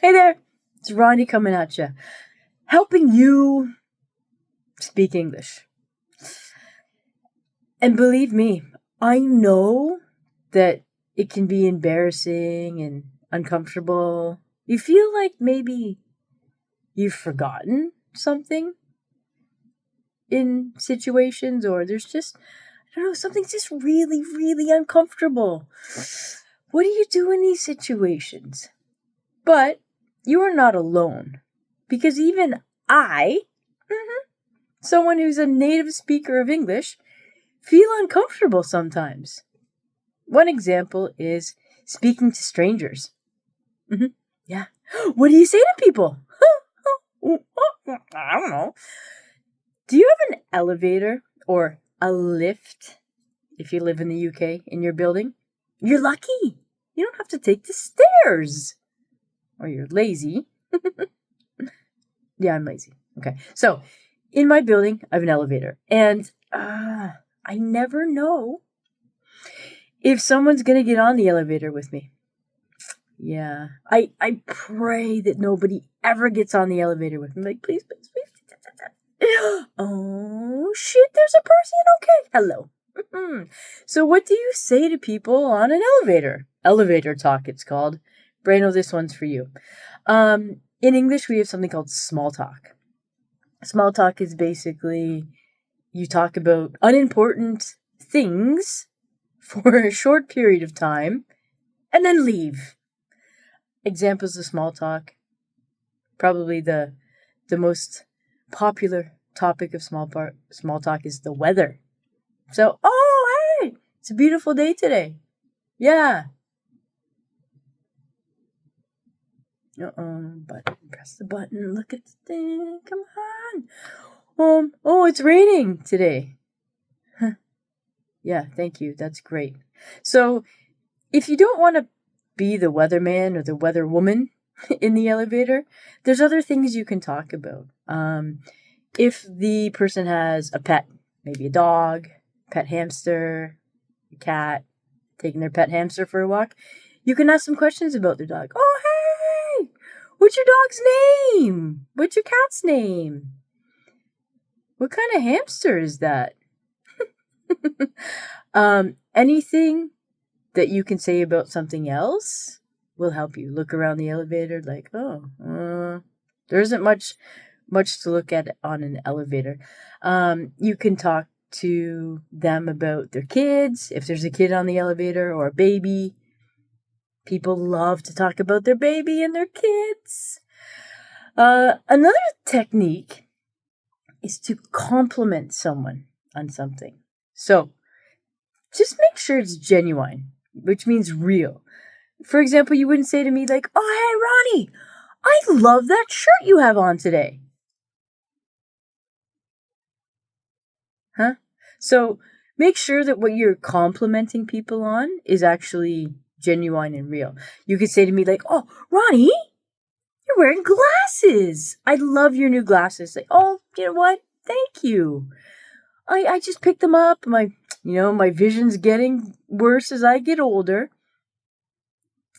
Hey there, it's Ronnie coming at you, helping you speak English. And believe me, I know that it can be embarrassing and uncomfortable. You feel like maybe you've forgotten something in situations, or there's just, I don't know, something's just really, really uncomfortable. What do you do in these situations? But you are not alone, because even I, someone who's a native speaker of English, feel uncomfortable sometimes. One example is speaking to strangers. Yeah. What do you say to people? I don't know. Do you have an elevator or a lift if you live in the UK in your building? You're lucky. You don't have to take the stairs. Or you're lazy. Yeah, I'm lazy. Okay. So, in my building, I have an elevator. And I never know if someone's going to get on the elevator with me. Yeah. I pray that nobody ever gets on the elevator with me. Like, please, please, please. Oh, shit, there's a person. Okay. Hello. So what do you say to people on an elevator? Elevator talk, it's called. Brano, this one's for you. In English, we have something called small talk. Small talk is basically you talk about unimportant things for a short period of time and then leave. Examples of small talk. Probably the most popular topic of small talk is the weather. So, oh, hey, it's a beautiful day today. Yeah. Button. Press the button. Look at the thing. Come on. Oh, it's raining today. Yeah, thank you. That's great. So, if you don't want to be the weatherman or the weatherwoman in the elevator, there's other things you can talk about. If the person has a pet, maybe a dog, pet hamster, a cat, taking their pet hamster for a walk, you can ask some questions about their dog. Oh, hey, what's your dog's name? What's your cat's name? What kind of hamster is that? Anything that you can say about something else will help you. Look around the elevator like, there isn't much to look at on an elevator. You can talk to them about their kids, if there's a kid on the elevator or a baby. People love to talk about their baby and their kids. Another technique is to compliment someone on something. So just make sure it's genuine, which means real. For example, you wouldn't say to me like, oh, hey, Ronnie, I love that shirt you have on today. Huh? So make sure that what you're complimenting people on is actually genuine and real. You could say to me like, oh, Ronnie, you're wearing glasses. I love your new glasses. Like, oh, you know what? Thank you. I just picked them up. My vision's getting worse as I get older.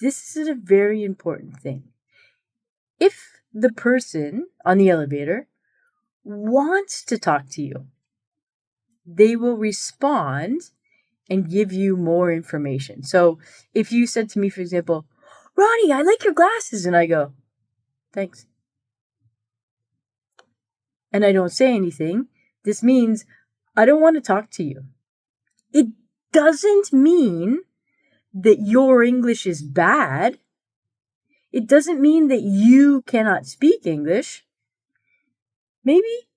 This is a very important thing. If the person on the elevator wants to talk to you, they will respond and give you more information. So if you said to me, for example, Ronnie, I like your glasses, and I go, thanks, and I don't say anything, this means I don't want to talk to you. It doesn't mean that your English is bad. It doesn't mean that you cannot speak English. Maybe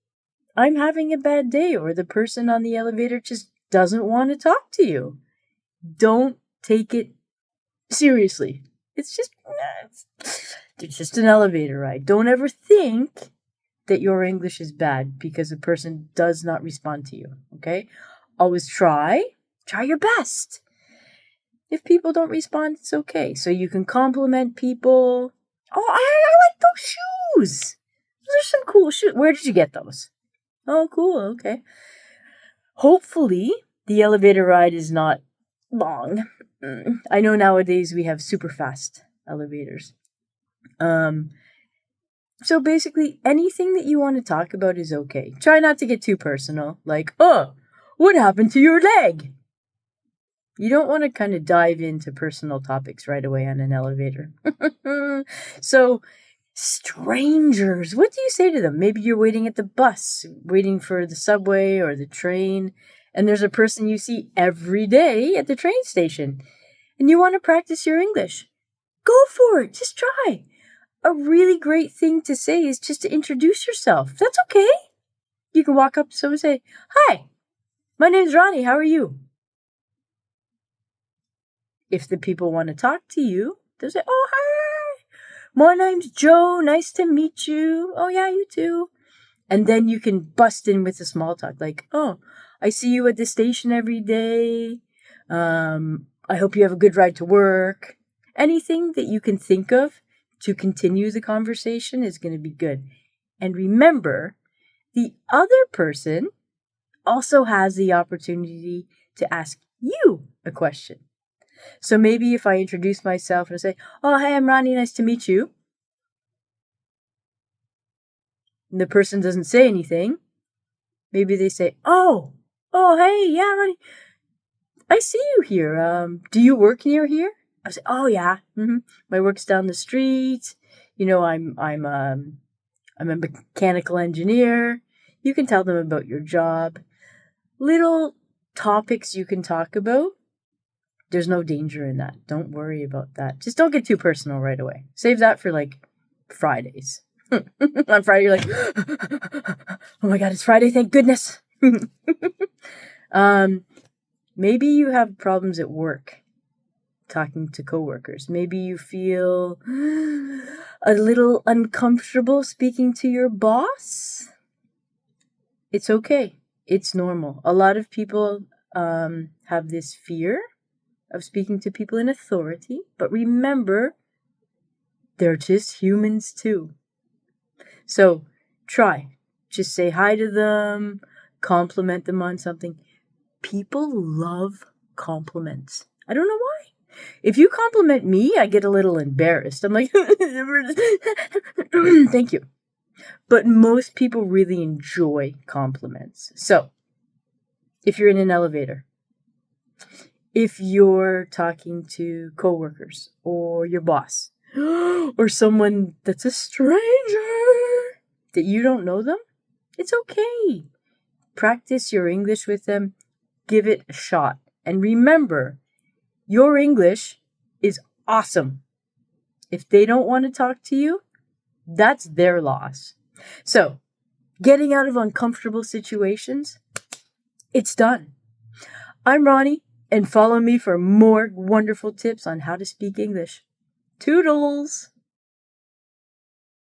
I'm having a bad day, or the person on the elevator just doesn't want to talk to you. Don't take it seriously. It's just an elevator ride. Don't ever think that your English is bad because a person does not respond to you, okay? Always try your best. If people don't respond, it's okay. So you can compliment people. Oh, I like those shoes. Those are some cool shoes. Where did you get those? Oh, cool. Okay. Hopefully, the elevator ride is not long. I know nowadays we have super fast elevators. So basically, anything that you want to talk about is okay. Try not to get too personal, like, oh, what happened to your leg? You don't want to kind of dive into personal topics right away on an elevator. So, strangers, what do you say to them? Maybe you're waiting at the bus, waiting for the subway or the train, and there's a person you see every day at the train station, and you want to practice your English. Go for it. Just try. A really great thing to say is just to introduce yourself. That's okay. You can walk up to someone and say, "Hi, my name's Ronnie. How are you?" If the people want to talk to you, they'll say, "Oh, hi. My name's Joe. Nice to meet you. Oh, yeah, you too." And then you can bust in with the small talk like, "Oh, I see you at the station every day. I hope you have a good ride to work." Anything that you can think of to continue the conversation is going to be good. And remember, the other person also has the opportunity to ask you a question. So maybe if I introduce myself and I say, "Oh, hey, I'm Ronnie, nice to meet you," and the person doesn't say anything, maybe they say, oh, hey, yeah, Ronnie, I see you here. Do you work near here?" I say, "Oh, yeah, my work's down the street. I'm a mechanical engineer." You can tell them about your job. Little topics you can talk about. There's no danger in that. Don't worry about that. Just don't get too personal right away. Save that for like Fridays. On Friday, you're like, "Oh my God, it's Friday. Thank goodness." Maybe you have problems at work talking to coworkers. Maybe you feel a little uncomfortable speaking to your boss. It's okay. It's normal. A lot of people have this fear of speaking to people in authority, but remember, they're just humans too. So try. Just say hi to them, compliment them on something. People love compliments. I don't know why. If you compliment me, I get a little embarrassed. I'm like, "Thank you." But most people really enjoy compliments. So, if you're in an elevator, if you're talking to coworkers or your boss or someone that's a stranger that you don't know them, it's okay. Practice your English with them. Give it a shot. And remember, your English is awesome. If they don't want to talk to you, that's their loss. So, getting out of uncomfortable situations, it's done. I'm Ronnie, and follow me for more wonderful tips on how to speak English. Toodles!